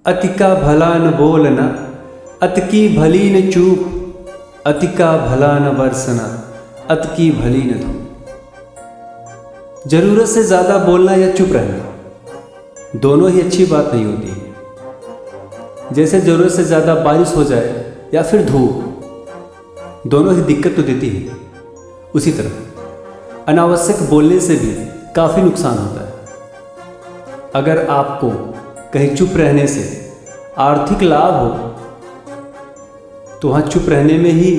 अति का भला न बोलना, अति की भली न चूप, अति का भला न बरसना, अति की भली न धूप। जरूरत से ज़्यादा बोलना या चुप रहना दोनों ही अच्छी बात नहीं होती है। जैसे ज़रूरत से ज़्यादा बारिश हो जाए या फिर धूप, दोनों ही दिक्कत तो देती है। उसी तरह अनावश्यक बोलने से भी काफ़ी नुकसान होता है। अगर आपको कहीं चुप रहने से आर्थिक लाभ हो तो वहाँ चुप रहने में ही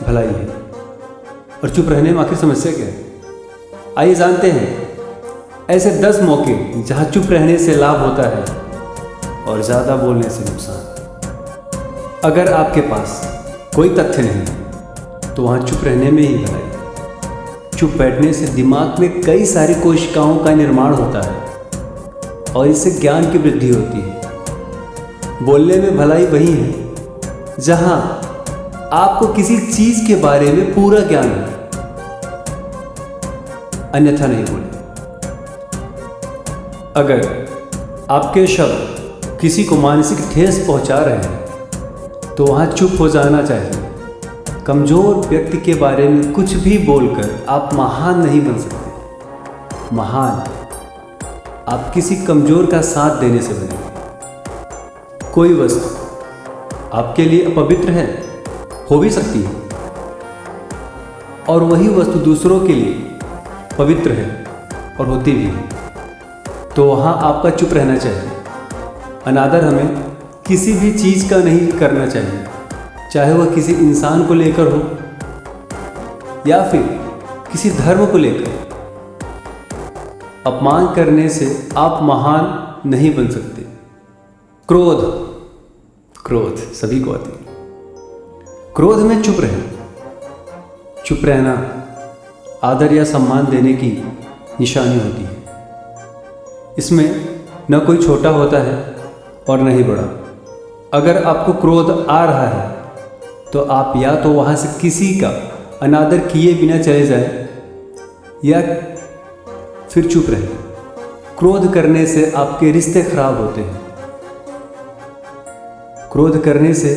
भलाई है। और चुप रहने में आखिर समस्या क्या है, आइए जानते हैं ऐसे 10 मौके जहाँ चुप रहने से लाभ होता है और ज़्यादा बोलने से नुकसान। अगर आपके पास कोई तथ्य नहीं तो वहाँ चुप रहने में ही भलाई है। चुप बैठने से दिमाग में कई सारी कोशिकाओं का निर्माण होता है और इससे ज्ञान की वृद्धि होती है। बोलने में भलाई वही है जहाँ आपको किसी चीज़ के बारे में पूरा ज्ञान है, अन्यथा नहीं बोले। अगर आपके शब्द किसी को मानसिक ठेस पहुंचा रहे हैं तो वहाँ चुप हो जाना चाहिए। कमज़ोर व्यक्ति के बारे में कुछ भी बोलकर आप महान नहीं बन सकते। महान आप किसी कमज़ोर का साथ देने से बनेंगे। कोई वस्तु आपके लिए अपवित्र है, हो भी सकती है, और वही वस्तु दूसरों के लिए पवित्र है और होती भी है, तो वहाँ आपका चुप रहना चाहिए। अनादर हमें किसी भी चीज़ का नहीं करना चाहिए, चाहे वह किसी इंसान को लेकर हो या फिर किसी धर्म को लेकर। अपमान करने से आप महान नहीं बन सकते। क्रोध सभी को आती है। क्रोध में चुप रहना आदर या सम्मान देने की निशानी होती है। इसमें न कोई छोटा होता है और न ही बड़ा। अगर आपको क्रोध आ रहा है तो आप या तो वहाँ से किसी का अनादर किए बिना चले जाएं या फिर चुप रहें। क्रोध करने से आपके रिश्ते खराब होते हैं। क्रोध करने से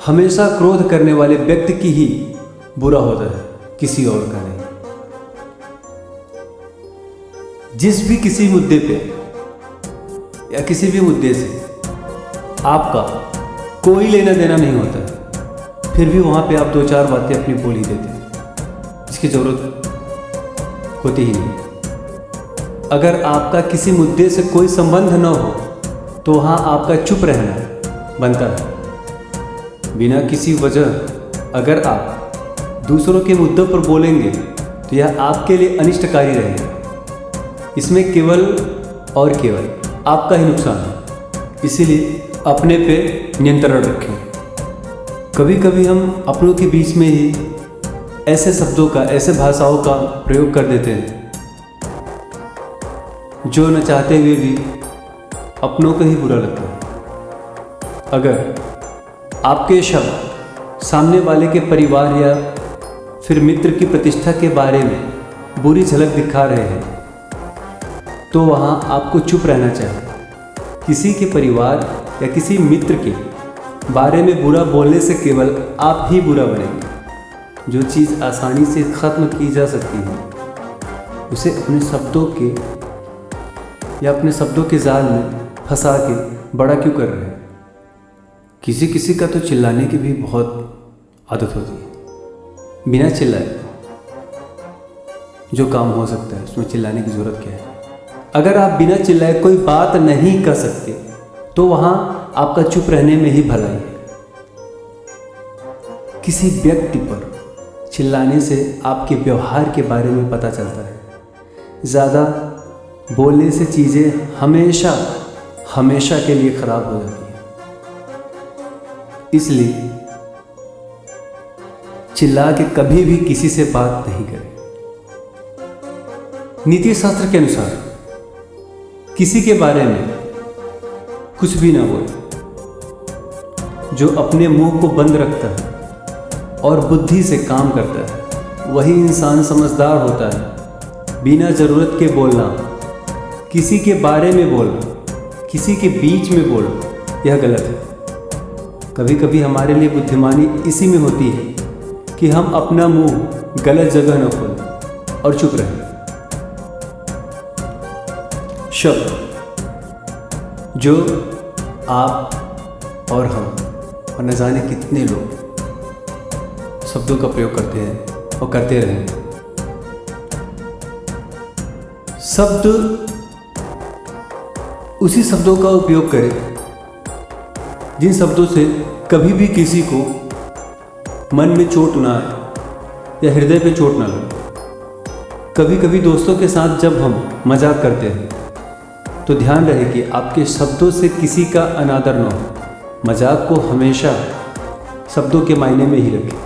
हमेशा क्रोध करने वाले व्यक्ति की ही बुरा होता है, किसी और का नहीं। जिस भी किसी मुद्दे पे या किसी भी मुद्दे से आपका कोई लेना देना नहीं होता, फिर भी वहाँ पे आप 2-4 बातें अपनी बोल ही देते हैं, इसकी ज़रूरत होती ही नहीं। अगर आपका किसी मुद्दे से कोई संबंध न हो तो वहाँ आपका चुप रहना बनता है। बिना किसी वजह अगर आप दूसरों के मुद्दों पर बोलेंगे तो यह आपके लिए अनिष्टकारी रहेगा। इसमें केवल और केवल आपका ही नुकसान है। इसीलिए अपने पे नियंत्रण रखें। कभी कभी हम अपनों के बीच में ही ऐसे शब्दों का, ऐसे भाषाओं का प्रयोग कर देते हैं जो न चाहते हुए भी अपनों को ही बुरा लगता है। अगर आपके शब्द सामने वाले के परिवार या फिर मित्र की प्रतिष्ठा के बारे में बुरी झलक दिखा रहे हैं तो वहाँ आपको चुप रहना चाहिए। किसी के परिवार या किसी मित्र के बारे में बुरा बोलने से केवल आप ही बुरा बनेंगे। जो चीज़ आसानी से ख़त्म की जा सकती है उसे अपने शब्दों के जाल में फंसा के बड़ा क्यों कर रहे हैं। किसी का तो चिल्लाने की भी बहुत आदत होती है। बिना चिल्लाए जो काम हो सकता है उसमें चिल्लाने की ज़रूरत क्या है। अगर आप बिना चिल्लाए कोई बात नहीं कर सकते तो वहाँ आपका चुप रहने में ही भलाई है। किसी व्यक्ति पर चिल्लाने से आपके व्यवहार के बारे में पता चलता है। ज़्यादा बोलने से चीज़ें हमेशा के लिए खराब हो जाती हैं। इसलिए चिल्ला के कभी भी किसी से बात नहीं करें। नीति शास्त्र के अनुसार किसी के बारे में कुछ भी ना बोले। जो अपने मुंह को बंद रखता है और बुद्धि से काम करता है वही इंसान समझदार होता है। बिना ज़रूरत के बोलना, किसी के बारे में बोलना, किसी के बीच में बोलना यह गलत है। कभी कभी हमारे लिए बुद्धिमानी इसी में होती है कि हम अपना मुंह गलत जगह न खोलें और चुप रहें। शब्द जो आप और हम और न जाने कितने लोग शब्दों का प्रयोग करते हैं और करते रहें। शब्द उसी शब्दों का उपयोग करें जिन शब्दों से कभी भी किसी को मन में चोट ना आए या हृदय पे चोट ना लगे। कभी कभी दोस्तों के साथ जब हम मजाक करते हैं तो ध्यान रहे कि आपके शब्दों से किसी का अनादर न हो। मजाक को हमेशा शब्दों के मायने में ही रखें।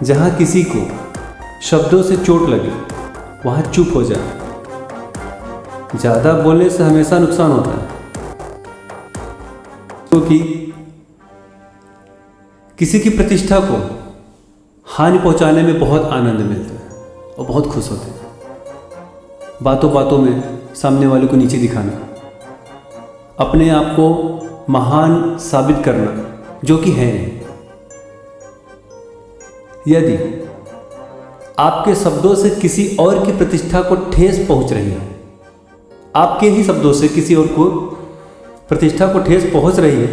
जहाँ किसी को शब्दों से चोट लगे वहाँ चुप हो जाए। ज़्यादा बोलने से हमेशा नुकसान होता है, क्योंकि किसी की प्रतिष्ठा को हानि पहुंचाने में बहुत आनंद मिलता है और बहुत खुश होते हैं। बातों बातों में सामने वाले को नीचे दिखाना, अपने आप को महान साबित करना जो कि है नहीं। यदि आपके शब्दों से किसी और की प्रतिष्ठा को ठेस पहुंच रही है, आपके ही शब्दों से किसी और को प्रतिष्ठा को ठेस पहुंच रही है,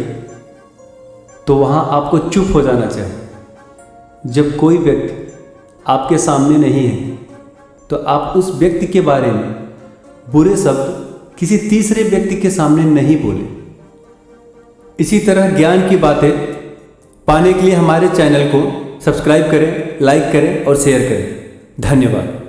तो वहां आपको चुप हो जाना चाहिए। जब कोई व्यक्ति आपके सामने नहीं है तो आप उस व्यक्ति के बारे में बुरे शब्द किसी तीसरे व्यक्ति के सामने नहीं बोले। इसी तरह ज्ञान की बातें पाने के लिए हमारे चैनल को सब्सक्राइब करें, लाइक करें और शेयर करें। धन्यवाद।